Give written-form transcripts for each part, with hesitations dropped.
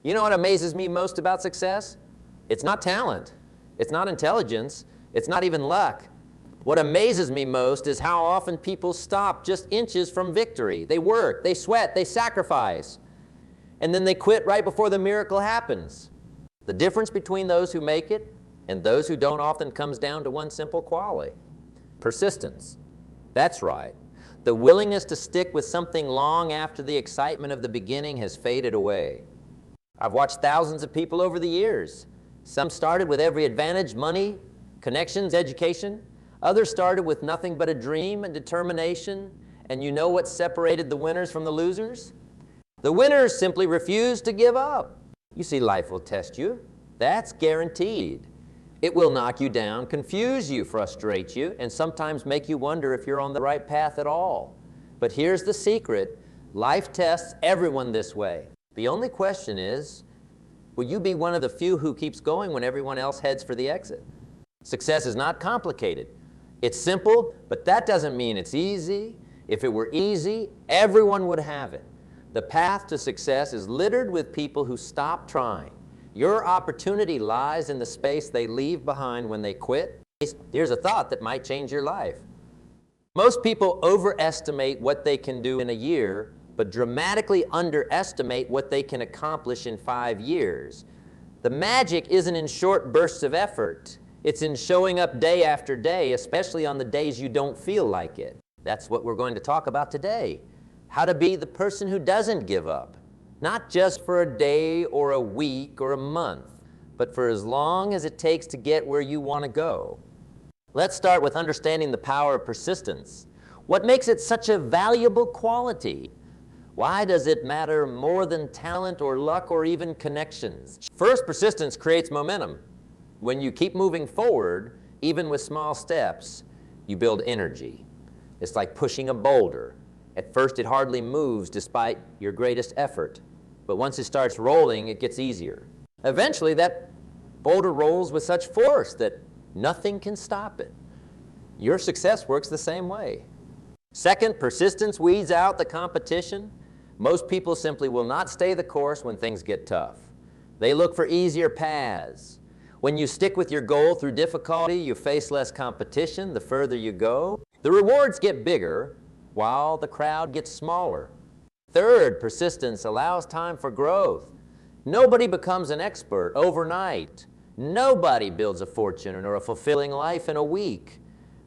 You know what amazes me most about success? It's not talent. It's not intelligence. It's not even luck. What amazes me most is how often people stop just inches from victory. They work, they sweat, they sacrifice, and then they quit right before the miracle happens. The difference between those who make it and those who don't often comes down to one simple quality: persistence. That's right. The willingness to stick with something long after the excitement of the beginning has faded away. I've watched thousands of people over the years. Some started with every advantage: money, connections, education. Others started with nothing but a dream and determination. And you know what separated the winners from the losers? The winners simply refused to give up. You see, life will test you. That's guaranteed. It will knock you down, confuse you, frustrate you, and sometimes make you wonder if you're on the right path at all. But here's the secret: life tests everyone this way. The only question is, will you be one of the few who keeps going when everyone else heads for the exit? Success is not complicated. It's simple, but that doesn't mean it's easy. If it were easy, everyone would have it. The path to success is littered with people who stop trying. Your opportunity lies in the space they leave behind when they quit. Here's a thought that might change your life. Most people overestimate what they can do in a year, but dramatically underestimate what they can accomplish in 5 years. The magic isn't in short bursts of effort. It's in showing up day after day, especially on the days you don't feel like it. That's what we're going to talk about today. How to be the person who doesn't give up. Not just for a day or a week or a month, but for as long as it takes to get where you want to go. Let's start with understanding the power of persistence. What makes it such a valuable quality? Why does it matter more than talent or luck or even connections? First, persistence creates momentum. When you keep moving forward, even with small steps, you build energy. It's like pushing a boulder. At first, it hardly moves despite your greatest effort. But once it starts rolling, it gets easier. Eventually, that boulder rolls with such force that nothing can stop it. Your success works the same way. Second, persistence weeds out the competition. Most people simply will not stay the course when things get tough. They look for easier paths. When you stick with your goal through difficulty, you face less competition the further you go. The rewards get bigger while the crowd gets smaller. Third, persistence allows time for growth. Nobody becomes an expert overnight. Nobody builds a fortune or a fulfilling life in a week.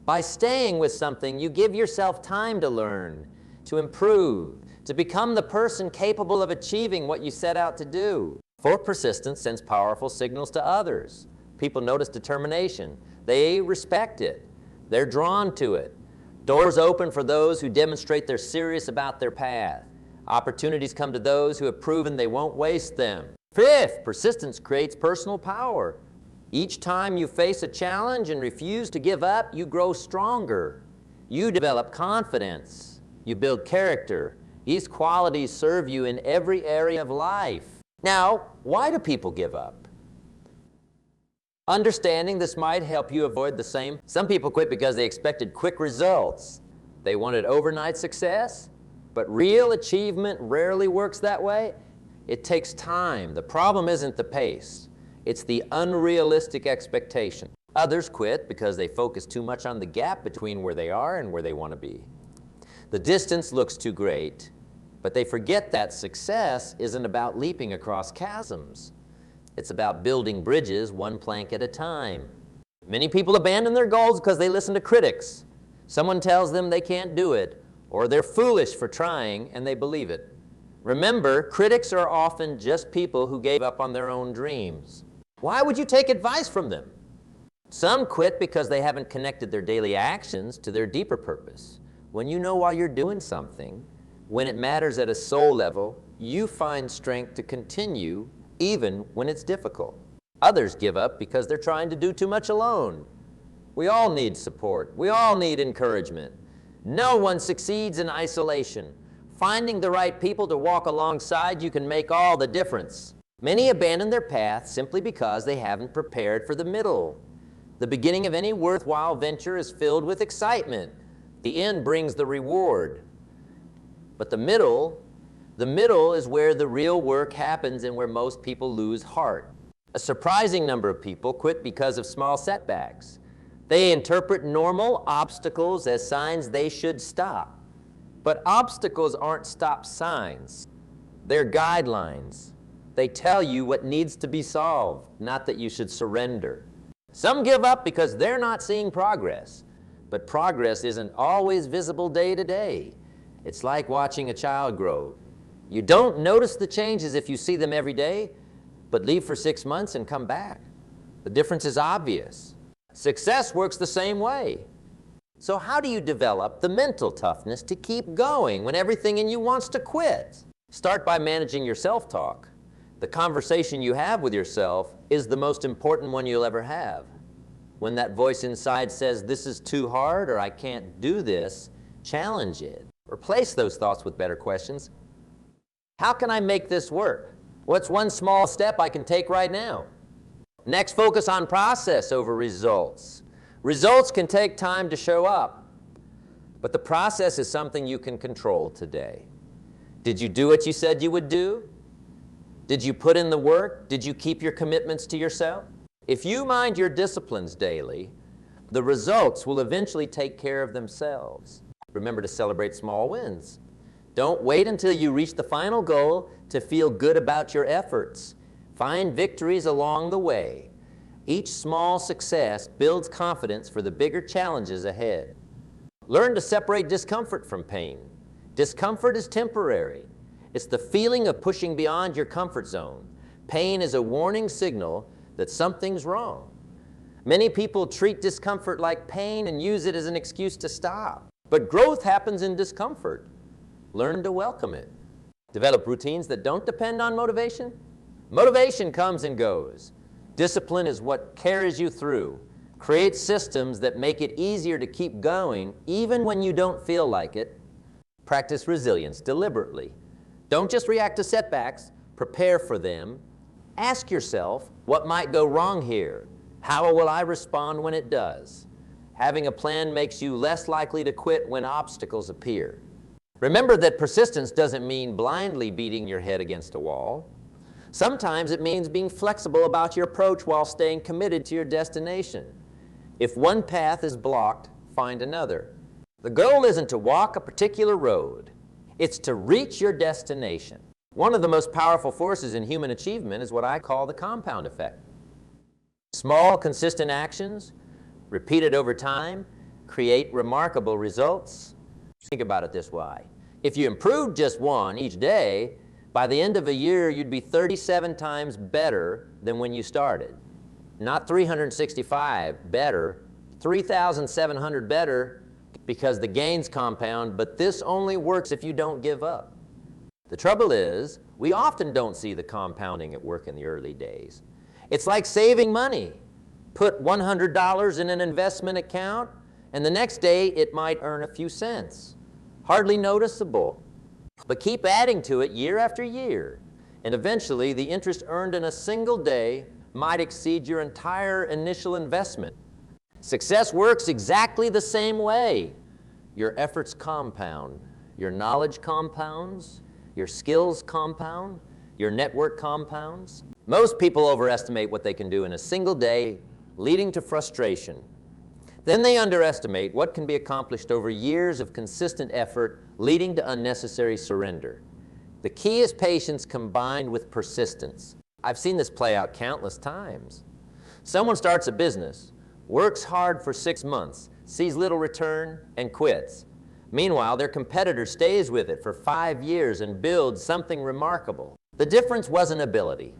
By staying with something, you give yourself time to learn, to improve, to become the person capable of achieving what you set out to do. For persistence sends powerful signals to others. People notice determination. They respect it. They're drawn to it. Doors open for those who demonstrate they're serious about their path. Opportunities come to those who have proven they won't waste them. Fifth, persistence creates personal power. Each time you face a challenge and refuse to give up, you grow stronger. You develop confidence. You build character. These qualities serve you in every area of life. Now, why do people give up? Understanding this might help you avoid the same. Some people quit because they expected quick results. They wanted overnight success, but real achievement rarely works that way. It takes time. The problem isn't the pace. It's the unrealistic expectation. Others quit because they focus too much on the gap between where they are and where they want to be. The distance looks too great, but they forget that success isn't about leaping across chasms. It's about building bridges one plank at a time. Many people abandon their goals because they listen to critics. Someone tells them they can't do it, or they're foolish for trying, and they believe it. Remember, critics are often just people who gave up on their own dreams. Why would you take advice from them? Some quit because they haven't connected their daily actions to their deeper purpose. When you know why you're doing something, when it matters at a soul level, you find strength to continue even when it's difficult. Others give up because they're trying to do too much alone. We all need support. We all need encouragement. No one succeeds in isolation. Finding the right people to walk alongside you can make all the difference. Many abandon their path simply because they haven't prepared for the middle. The beginning of any worthwhile venture is filled with excitement. The end brings the reward. But the middle, The middle is where the real work happens and where most people lose heart. A surprising number of people quit because of small setbacks. They interpret normal obstacles as signs they should stop. But obstacles aren't stop signs. They're guidelines. They tell you what needs to be solved, not that you should surrender. Some give up because they're not seeing progress. But progress isn't always visible day to day. It's like watching a child grow. You don't notice the changes if you see them every day, but leave for 6 months and come back. The difference is obvious. Success works the same way. So how do you develop the mental toughness to keep going when everything in you wants to quit? Start by managing your self-talk. The conversation you have with yourself is the most important one you'll ever have. When that voice inside says, "This is too hard," or "I can't do this," challenge it. Replace those thoughts with better questions. How can I make this work? What's one small step I can take right now? Next, focus on process over results. Results can take time to show up, but the process is something you can control today. Did you do what you said you would do? Did you put in the work? Did you keep your commitments to yourself? If you mind your disciplines daily, the results will eventually take care of themselves. Remember to celebrate small wins. Don't wait until you reach the final goal to feel good about your efforts. Find victories along the way. Each small success builds confidence for the bigger challenges ahead. Learn to separate discomfort from pain. Discomfort is temporary. It's the feeling of pushing beyond your comfort zone. Pain is a warning signal that something's wrong. Many people treat discomfort like pain and use it as an excuse to stop. But growth happens in discomfort. Learn to welcome it. Develop routines that don't depend on motivation. Motivation comes and goes. Discipline is what carries you through. Create systems that make it easier to keep going even when you don't feel like it. Practice resilience deliberately. Don't just react to setbacks, prepare for them. Ask yourself, what might go wrong here? How will I respond when it does? Having a plan makes you less likely to quit when obstacles appear. Remember that persistence doesn't mean blindly beating your head against a wall. Sometimes it means being flexible about your approach while staying committed to your destination. If one path is blocked, find another. The goal isn't to walk a particular road. It's to reach your destination. One of the most powerful forces in human achievement is what I call the compound effect. Small, consistent actions, repeated over time, create remarkable results. Think about it this way. If you improved just one each day, by the end of a year, you'd be 37 times better than when you started. Not 365 better, 3,700 better, because the gains compound, but this only works if you don't give up. The trouble is, we often don't see the compounding at work in the early days. It's like saving money. Put $100 in an investment account, and the next day it might earn a few cents. Hardly noticeable. But keep adding to it year after year, and eventually the interest earned in a single day might exceed your entire initial investment. Success works exactly the same way. Your efforts compound. Your knowledge compounds. Your skills compound. Your network compounds. Most people overestimate what they can do in a single day, leading to frustration. Then they underestimate what can be accomplished over years of consistent effort, leading to unnecessary surrender. The key is patience combined with persistence. I've seen this play out countless times. Someone starts a business, works hard for 6 months, sees little return, and quits. Meanwhile, their competitor stays with it for 5 years and builds something remarkable. The difference wasn't ability.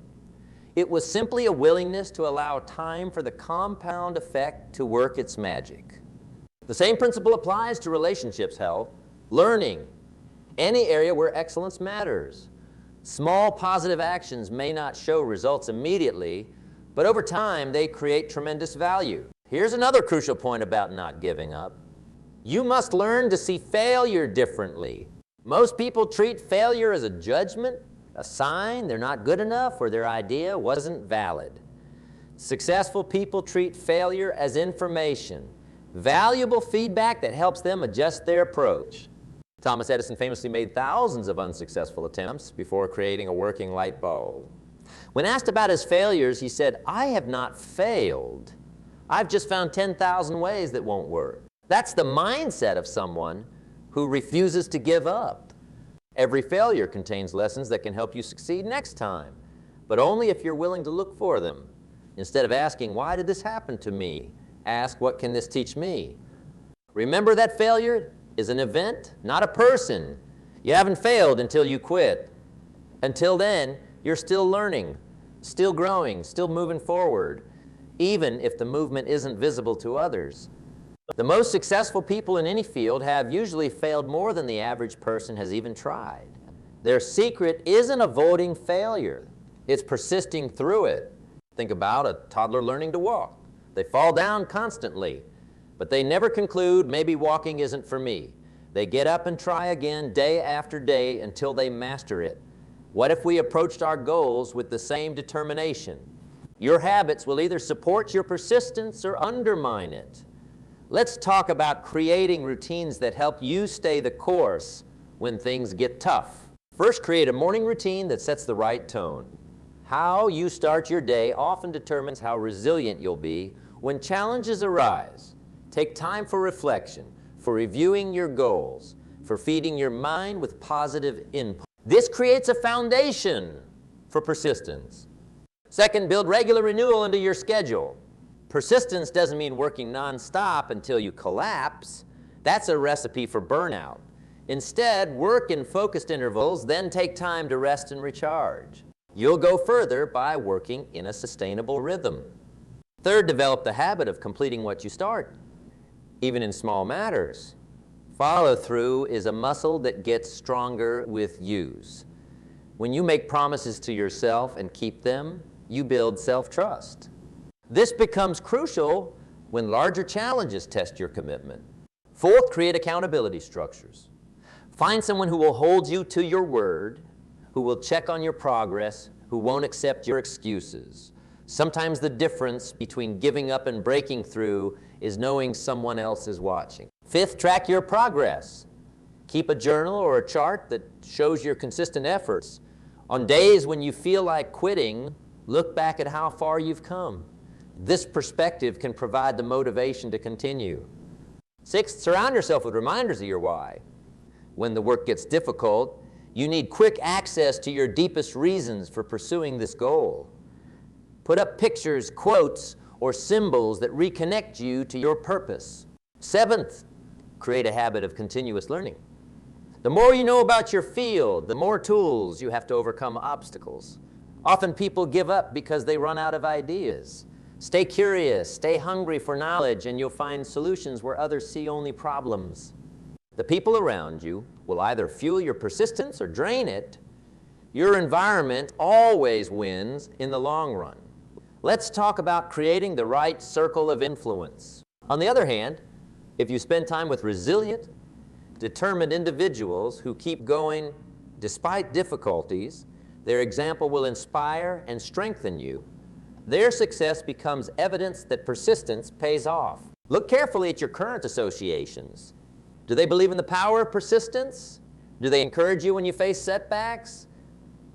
It was simply a willingness to allow time for the compound effect to work its magic. The same principle applies to relationships, health, learning, any area where excellence matters. Small positive actions may not show results immediately, but over time they create tremendous value. Here's another crucial point about not giving up. You must learn to see failure differently. Most people treat failure as a judgment, a sign they're not good enough or their idea wasn't valid. Successful people treat failure as information, valuable feedback that helps them adjust their approach. Thomas Edison famously made thousands of unsuccessful attempts before creating a working light bulb. When asked about his failures, he said, "I have not failed. I've just found 10,000 ways that won't work." That's the mindset of someone who refuses to give up. Every failure contains lessons that can help you succeed next time, but only if you're willing to look for them. Instead of asking, "Why did this happen to me?" ask, "What can this teach me?" Remember that failure is an event, not a person. You haven't failed until you quit. Until then, you're still learning, still growing, still moving forward, even if the movement isn't visible to others. The most successful people in any field have usually failed more than the average person has even tried. Their secret isn't avoiding failure. It's persisting through it. Think about a toddler learning to walk. They fall down constantly, but they never conclude, "Maybe walking isn't for me." They get up and try again day after day until they master it. What if we approached our goals with the same determination? Your habits will either support your persistence or undermine it. Let's talk about creating routines that help you stay the course when things get tough. First, create a morning routine that sets the right tone. How you start your day often determines how resilient you'll be when challenges arise. Take time for reflection, for reviewing your goals, for feeding your mind with positive input. This creates a foundation for persistence. Second, build regular renewal into your schedule. Persistence doesn't mean working nonstop until you collapse. That's a recipe for burnout. Instead, work in focused intervals, then take time to rest and recharge. You'll go further by working in a sustainable rhythm. Third, develop the habit of completing what you start, even in small matters. Follow-through is a muscle that gets stronger with use. When you make promises to yourself and keep them, you build self-trust. This becomes crucial when larger challenges test your commitment. Fourth, create accountability structures. Find someone who will hold you to your word, who will check on your progress, who won't accept your excuses. Sometimes the difference between giving up and breaking through is knowing someone else is watching. Fifth, track your progress. Keep a journal or a chart that shows your consistent efforts. On days when you feel like quitting, look back at how far you've come. This perspective can provide the motivation to continue. Sixth, surround yourself with reminders of your why. When the work gets difficult, you need quick access to your deepest reasons for pursuing this goal. Put up pictures, quotes, or symbols that reconnect you to your purpose. Seventh, create a habit of continuous learning. The more you know about your field, the more tools you have to overcome obstacles. Often people give up because they run out of ideas. Stay curious, stay hungry for knowledge, and you'll find solutions where others see only problems. The people around you will either fuel your persistence or drain it. Your environment always wins in the long run. Let's talk about creating the right circle of influence. On the other hand, if you spend time with resilient, determined individuals who keep going despite difficulties, their example will inspire and strengthen you. Their success becomes evidence that persistence pays off. Look carefully at your current associations. Do they believe in the power of persistence? Do they encourage you when you face setbacks?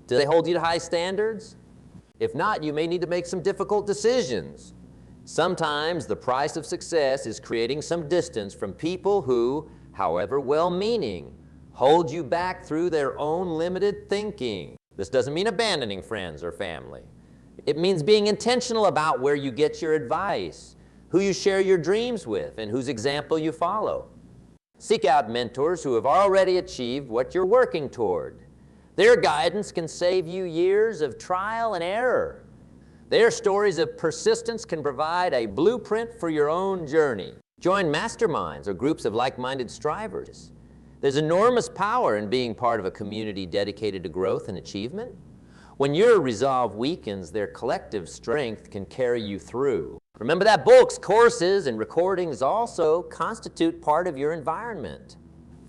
Do they hold you to high standards? If not, you may need to make some difficult decisions. Sometimes the price of success is creating some distance from people who, however well-meaning, hold you back through their own limited thinking. This doesn't mean abandoning friends or family. It means being intentional about where you get your advice, who you share your dreams with, and whose example you follow. Seek out mentors who have already achieved what you're working toward. Their guidance can save you years of trial and error. Their stories of persistence can provide a blueprint for your own journey. Join masterminds or groups of like-minded strivers. There's enormous power in being part of a community dedicated to growth and achievement. When your resolve weakens, their collective strength can carry you through. Remember that books, courses, and recordings also constitute part of your environment.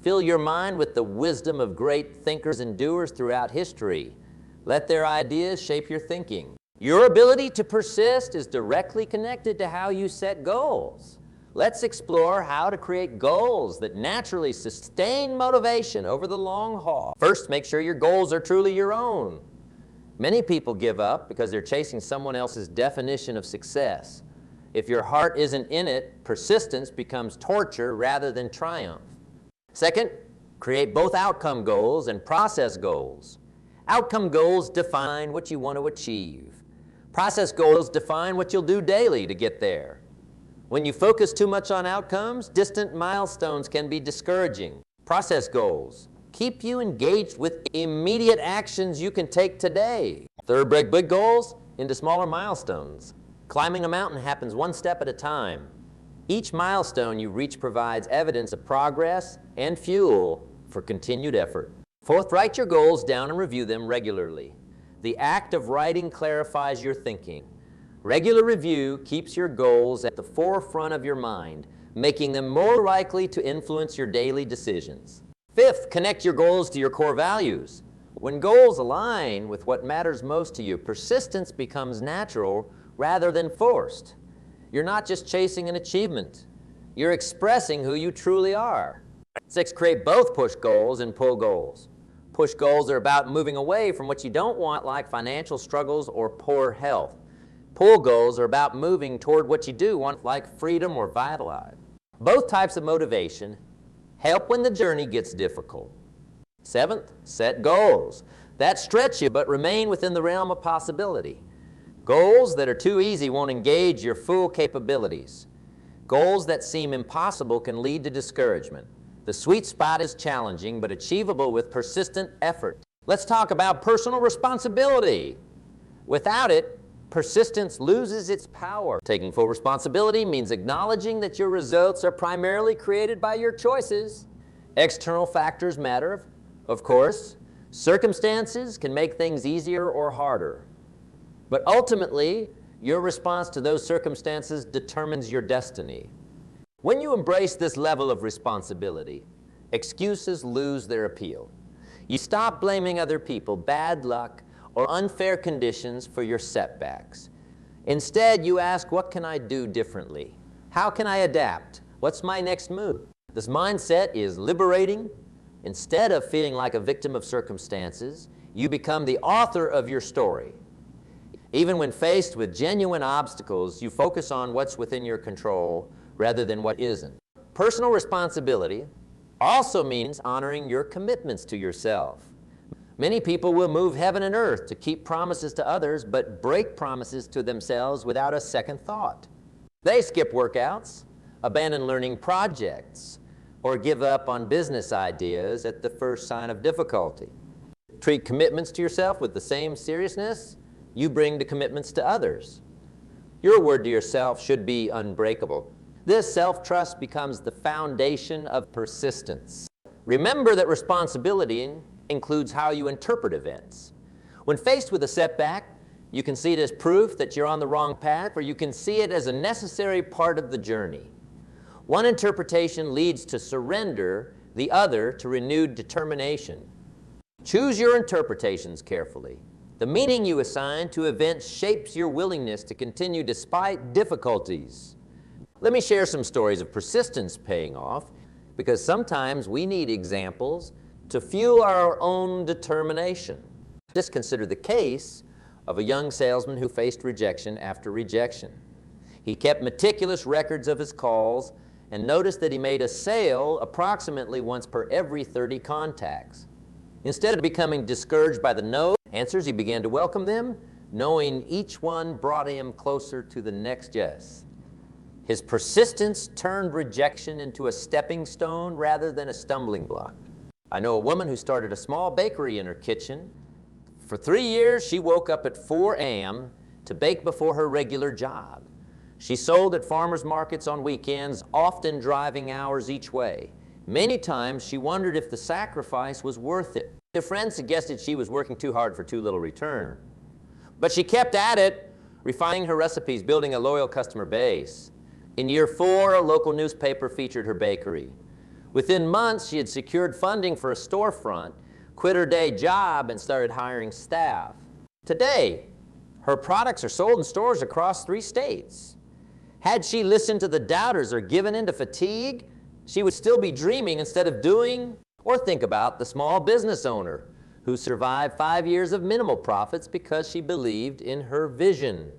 Fill your mind with the wisdom of great thinkers and doers throughout history. Let their ideas shape your thinking. Your ability to persist is directly connected to how you set goals. Let's explore how to create goals that naturally sustain motivation over the long haul. First, make sure your goals are truly your own. Many people give up because they're chasing someone else's definition of success. If your heart isn't in it, persistence becomes torture rather than triumph. Second, create both outcome goals and process goals. Outcome goals define what you want to achieve. Process goals define what you'll do daily to get there. When you focus too much on outcomes, distant milestones can be discouraging. Process goals keep you engaged with immediate actions you can take today. Third, break big goals into smaller milestones. Climbing a mountain happens one step at a time. Each milestone you reach provides evidence of progress and fuel for continued effort. Fourth, write your goals down and review them regularly. The act of writing clarifies your thinking. Regular review keeps your goals at the forefront of your mind, making them more likely to influence your daily decisions. Fifth, connect your goals to your core values. When goals align with what matters most to you, persistence becomes natural rather than forced. You're not just chasing an achievement. You're expressing who you truly are. 6, create both push goals and pull goals. Push goals are about moving away from what you don't want, like financial struggles or poor health. Pull goals are about moving toward what you do want, like freedom or vital life. Both types of motivation help when the journey gets difficult. 7th, set goals that stretch you but remain within the realm of possibility. Goals that are too easy won't engage your full capabilities. Goals that seem impossible can lead to discouragement. The sweet spot is challenging but achievable with persistent effort. Let's talk about personal responsibility. Without it, persistence loses its power. Taking full responsibility means acknowledging that your results are primarily created by your choices. External factors matter, of course. Circumstances can make things easier or harder. But ultimately, your response to those circumstances determines your destiny. When you embrace this level of responsibility, excuses lose their appeal. You stop blaming other people, bad luck, or unfair conditions for your setbacks. Instead, you ask, what can I do differently? How can I adapt? What's my next move? This mindset is liberating. Instead of feeling like a victim of circumstances, you become the author of your story. Even when faced with genuine obstacles, you focus on what's within your control rather than what isn't. Personal responsibility also means honoring your commitments to yourself. Many people will move heaven and earth to keep promises to others, but break promises to themselves without a second thought. They skip workouts, abandon learning projects, or give up on business ideas at the first sign of difficulty. Treat commitments to yourself with the same seriousness you bring to commitments to others. Your word to yourself should be unbreakable. This self-trust becomes the foundation of persistence. Remember that responsibility includes how you interpret events. When faced with a setback, you can see it as proof that you're on the wrong path, or you can see it as a necessary part of the journey. One interpretation leads to surrender, the other to renewed determination. Choose your interpretations carefully. The meaning you assign to events shapes your willingness to continue despite difficulties. Let me share some stories of persistence paying off, because sometimes we need examples to fuel our own determination. Just consider the case of a young salesman who faced rejection after rejection. He kept meticulous records of his calls and noticed that he made a sale approximately once per every 30 contacts. Instead of becoming discouraged by the no answers, he began to welcome them, knowing each one brought him closer to the next yes. His persistence turned rejection into a stepping stone rather than a stumbling block. I know a woman who started a small bakery in her kitchen. For 3 years, she woke up at 4 a.m. to bake before her regular job. She sold at farmers markets on weekends, often driving hours each way. Many times, she wondered if the sacrifice was worth it. A friend suggested she was working too hard for too little return. But she kept at it, refining her recipes, building a loyal customer base. In year 4, a local newspaper featured her bakery. Within months, she had secured funding for a storefront, quit her day job, and started hiring staff. Today, her products are sold in stores across 3 states. Had she listened to the doubters or given in to fatigue, she would still be dreaming instead of doing. Or think about the small business owner who survived 5 years of minimal profits because she believed in her vision.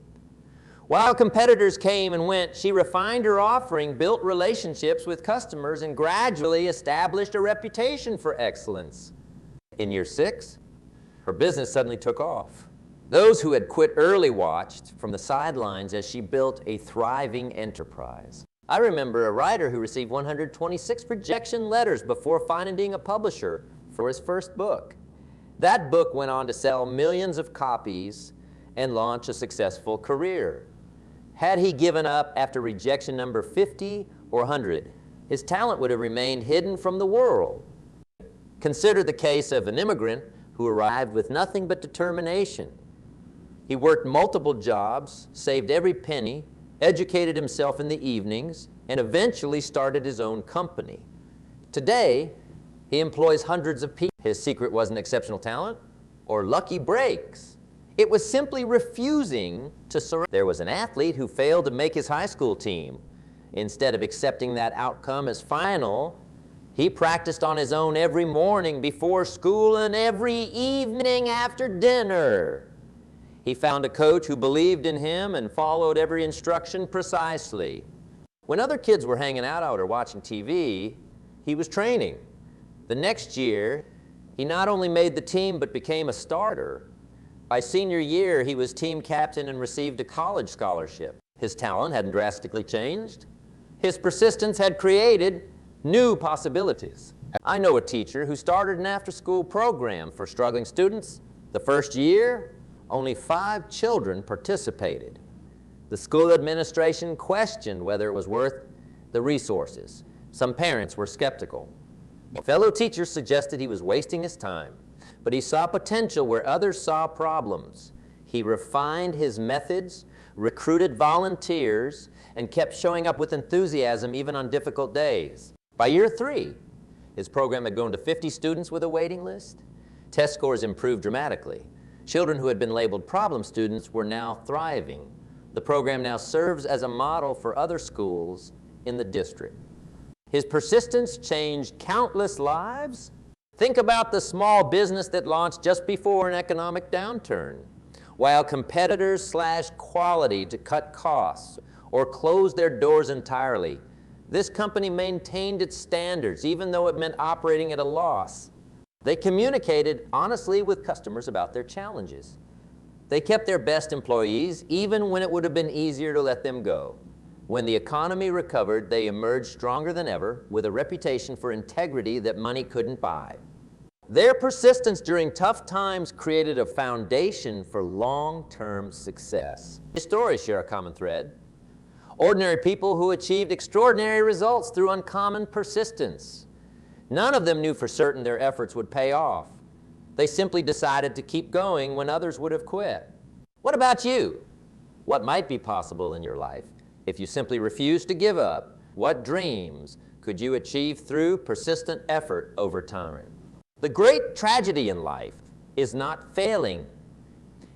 While competitors came and went, she refined her offering, built relationships with customers, and gradually established a reputation for excellence. In year 6, her business suddenly took off. Those who had quit early watched from the sidelines as she built a thriving enterprise. I remember a writer who received 126 rejection letters before finding a publisher for his first book. That book went on to sell millions of copies and launch a successful career. Had he given up after rejection number 50 or 100, his talent would have remained hidden from the world. Consider the case of an immigrant who arrived with nothing but determination. He worked multiple jobs, saved every penny, educated himself in the evenings, and eventually started his own company. Today, he employs hundreds of people. His secret wasn't exceptional talent or lucky breaks. It was simply refusing to surrender. There was an athlete who failed to make his high school team. Instead of accepting that outcome as final, he practiced on his own every morning before school and every evening after dinner. He found a coach who believed in him and followed every instruction precisely. When other kids were hanging out or watching TV, he was training. The next year, he not only made the team but became a starter. By senior year, he was team captain and received a college scholarship. His talent hadn't drastically changed. His persistence had created new possibilities. I know a teacher who started an after-school program for struggling students. The first year, only 5 children participated. The school administration questioned whether it was worth the resources. Some parents were skeptical. Fellow teachers suggested he was wasting his time, but he saw potential where others saw problems. He refined his methods, recruited volunteers, and kept showing up with enthusiasm even on difficult days. By year 3, his program had grown to 50 students with a waiting list. Test scores improved dramatically. Children who had been labeled problem students were now thriving. The program now serves as a model for other schools in the district. His persistence changed countless lives. Think about the small business that launched just before an economic downturn. While competitors slashed quality to cut costs or closed their doors entirely, this company maintained its standards even though it meant operating at a loss. They communicated honestly with customers about their challenges. They kept their best employees even when it would have been easier to let them go. When the economy recovered, they emerged stronger than ever with a reputation for integrity that money couldn't buy. Their persistence during tough times created a foundation for long-term success. These stories share a common thread. Ordinary people who achieved extraordinary results through uncommon persistence. None of them knew for certain their efforts would pay off. They simply decided to keep going when others would have quit. What about you? What might be possible in your life if you simply refuse to give up? What dreams could you achieve through persistent effort over time? The great tragedy in life is not failing.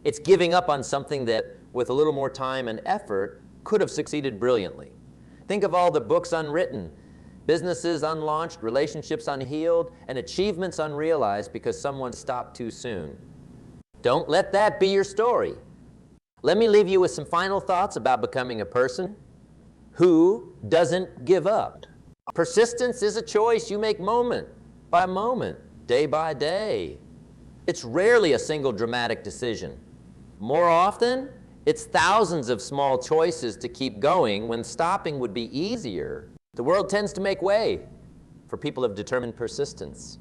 It's giving up on something that, with a little more time and effort, could have succeeded brilliantly. Think of all the books unwritten, businesses unlaunched, relationships unhealed, and achievements unrealized because someone stopped too soon. Don't let that be your story. Let me leave you with some final thoughts about becoming a person who doesn't give up. Persistence is a choice you make moment by moment, day by day. It's rarely a single dramatic decision. More often, it's thousands of small choices to keep going when stopping would be easier. The world tends to make way for people of determined persistence.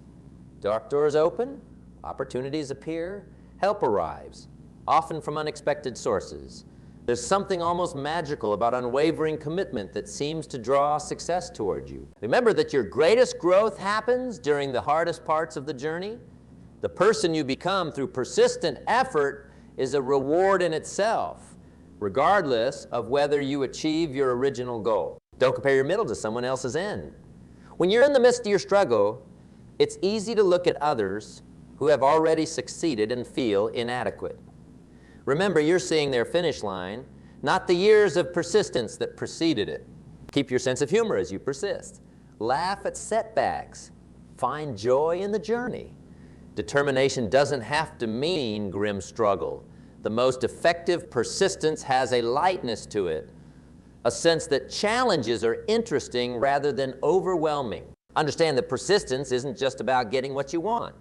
Dark doors open, opportunities appear, help arrives, often from unexpected sources. There's something almost magical about unwavering commitment that seems to draw success toward you. Remember that your greatest growth happens during the hardest parts of the journey. The person you become through persistent effort is a reward in itself, regardless of whether you achieve your original goal. Don't compare your middle to someone else's end. When you're in the midst of your struggle, it's easy to look at others who have already succeeded and feel inadequate. Remember, you're seeing their finish line, not the years of persistence that preceded it. Keep your sense of humor as you persist. Laugh at setbacks. Find joy in the journey. Determination doesn't have to mean grim struggle. The most effective persistence has a lightness to it, a sense that challenges are interesting rather than overwhelming. Understand that persistence isn't just about getting what you want.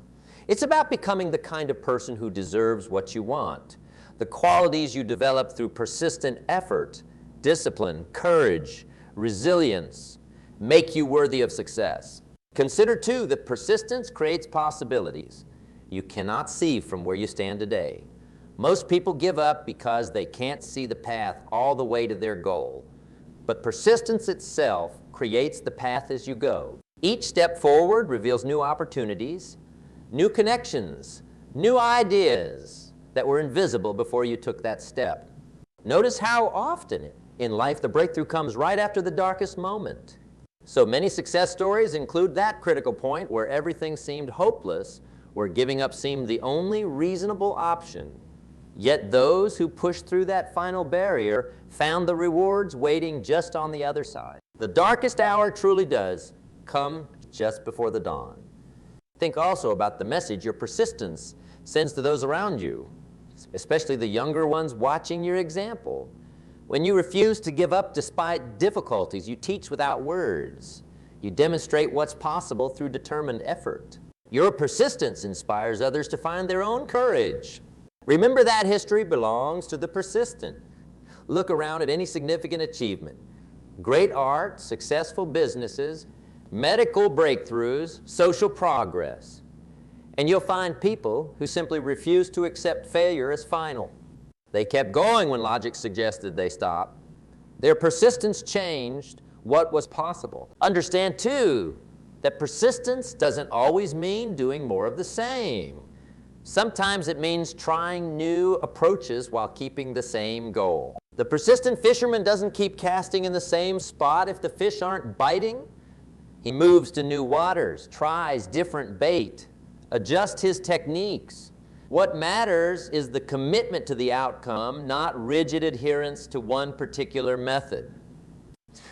It's about becoming the kind of person who deserves what you want. The qualities you develop through persistent effort, discipline, courage, resilience, make you worthy of success. Consider too that persistence creates possibilities you cannot see from where you stand today. Most people give up because they can't see the path all the way to their goal. But persistence itself creates the path as you go. Each step forward reveals new opportunities, new connections, new ideas that were invisible before you took that step. Notice how often in life the breakthrough comes right after the darkest moment. So many success stories include that critical point where everything seemed hopeless, where giving up seemed the only reasonable option. Yet those who pushed through that final barrier found the rewards waiting just on the other side. The darkest hour truly does come just before the dawn. Think also about the message your persistence sends to those around you, especially the younger ones watching your example. When you refuse to give up despite difficulties, you teach without words. You demonstrate what's possible through determined effort. Your persistence inspires others to find their own courage. Remember that history belongs to the persistent. Look around at any significant achievement. Great art, successful businesses, medical breakthroughs, social progress. And you'll find people who simply refuse to accept failure as final. They kept going when logic suggested they stop. Their persistence changed what was possible. Understand, too, that persistence doesn't always mean doing more of the same. Sometimes it means trying new approaches while keeping the same goal. The persistent fisherman doesn't keep casting in the same spot if the fish aren't biting. He moves to new waters, tries different bait, adjusts his techniques. What matters is the commitment to the outcome, not rigid adherence to one particular method.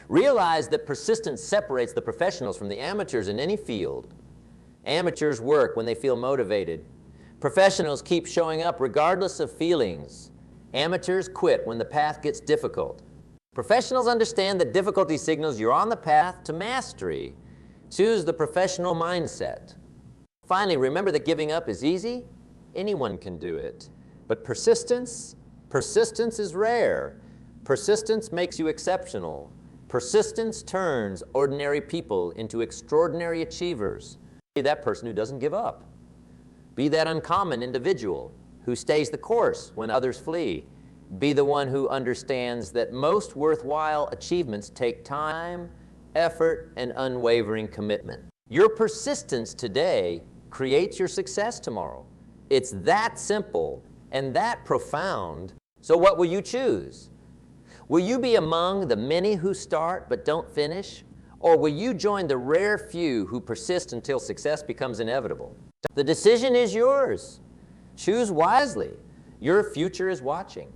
Realize that persistence separates the professionals from the amateurs in any field. Amateurs work when they feel motivated. Professionals keep showing up regardless of feelings. Amateurs quit when the path gets difficult. Professionals understand that difficulty signals you're on the path to mastery. Choose the professional mindset. Finally, remember that giving up is easy. Anyone can do it. But persistence is rare. Persistence makes you exceptional. Persistence turns ordinary people into extraordinary achievers. Be that person who doesn't give up. Be that uncommon individual who stays the course when others flee. Be the one who understands that most worthwhile achievements take time, effort, and unwavering commitment. Your persistence today creates your success tomorrow. It's that simple and that profound. So what will you choose? Will you be among the many who start but don't finish? Or will you join the rare few who persist until success becomes inevitable? The decision is yours. Choose wisely. Your future is watching.